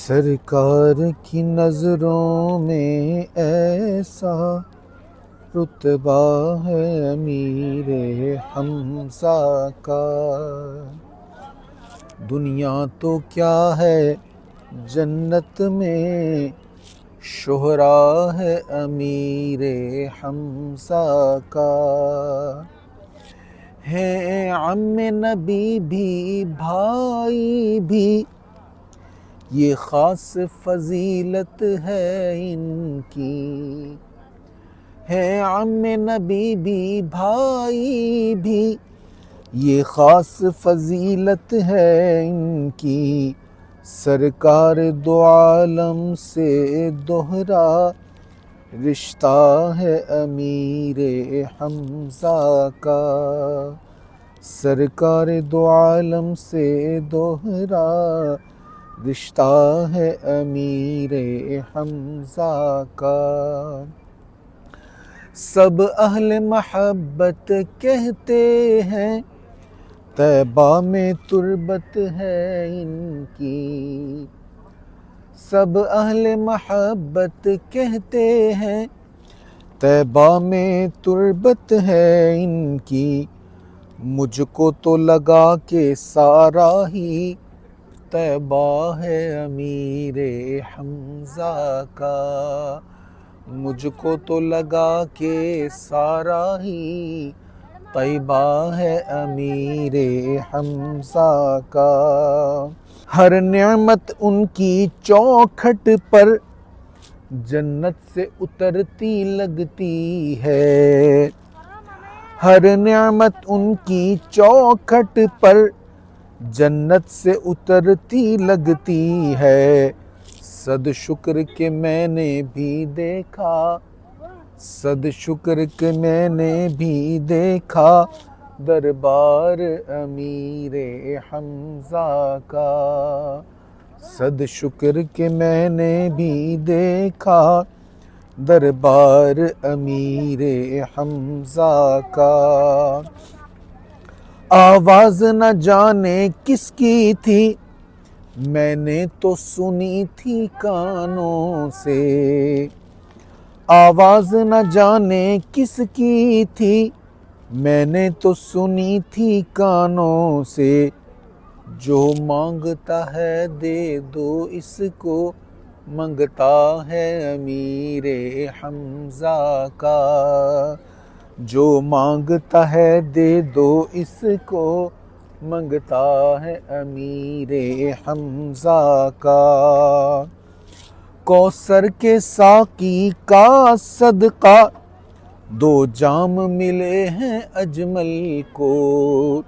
سرکار کی نظروں میں ایسا رتبہ ہے امیر حمزہ کا، دنیا تو کیا ہے جنت میں شہرا ہے امیر حمزہ کا۔ ہے عم نبی بھی بھائی بھی، یہ خاص فضیلت ہے ان کی۔ ہے عم نبی بھی بھائی بھی، یہ خاص فضیلت ہے ان کی۔ سرکار دو عالم سے دوہرا رشتہ ہے امیر حمزہ کا۔ سرکار دو عالم سے دوہرا رشتہ ہے امیر حمزہ کا۔ سب اہل محبت کہتے ہیں طیبہ میں تربت ہے ان کی۔ سب اہل محبت کہتے ہیں طیبہ میں تربت ہے ان کی۔ مجھ کو تو لگا کہ سارا ہی طیبہ ہے امیر حمزہ کا۔ مجھ کو تو لگا کہ سارا ہی طیبہ ہے امیر حمزہ کا۔ ہر نعمت ان کی چوکھٹ پر جنت سے اترتی لگتی ہے۔ ہر نعمت ان کی چوکھٹ پر جنت سے اترتی لگتی ہے۔ صد شکر کہ میں نے بھی دیکھا، صد شکر کہ میں نے بھی دیکھا دربار امیر حمزہ کا۔ صد شکر کہ میں نے بھی دیکھا دربار امیر حمزہ کا۔ آواز نہ جانے کس کی تھی، میں نے تو سنی تھی کانوں سے۔ آواز نہ جانے کس کی تھی، میں نے تو سنی تھی کانوں سے۔ جو مانگتا ہے دے دو اس کو، منگتا ہے امیر حمزہ کا۔ جو مانگتا ہے دے دو اس کو، منگتا ہے امیر حمزہ کا۔ کوثر کے ساقی کا صدقہ دو جام ملے ہیں اجمل کو۔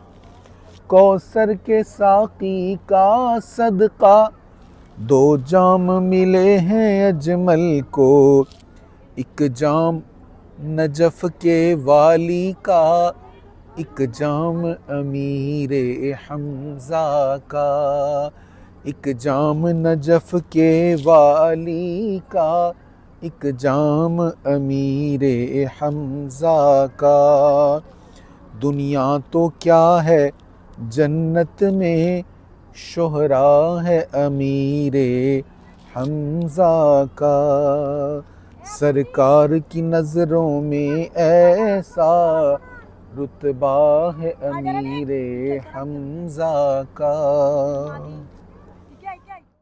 کوثر کے ساقی کا صدقہ دو جام ملے ہیں اجمل کو۔ ایک جام نجف کے والی کا، ایک جام امیر حمزہ کا۔ ایک جام نجف کے والی کا، ایک جام امیر حمزہ کا۔ دنیا تو کیا ہے جنت میں شہرا ہے امیر حمزہ کا۔ سرکار کی نظروں میں ایسا رتبہ ہے امیر حمزہ کا۔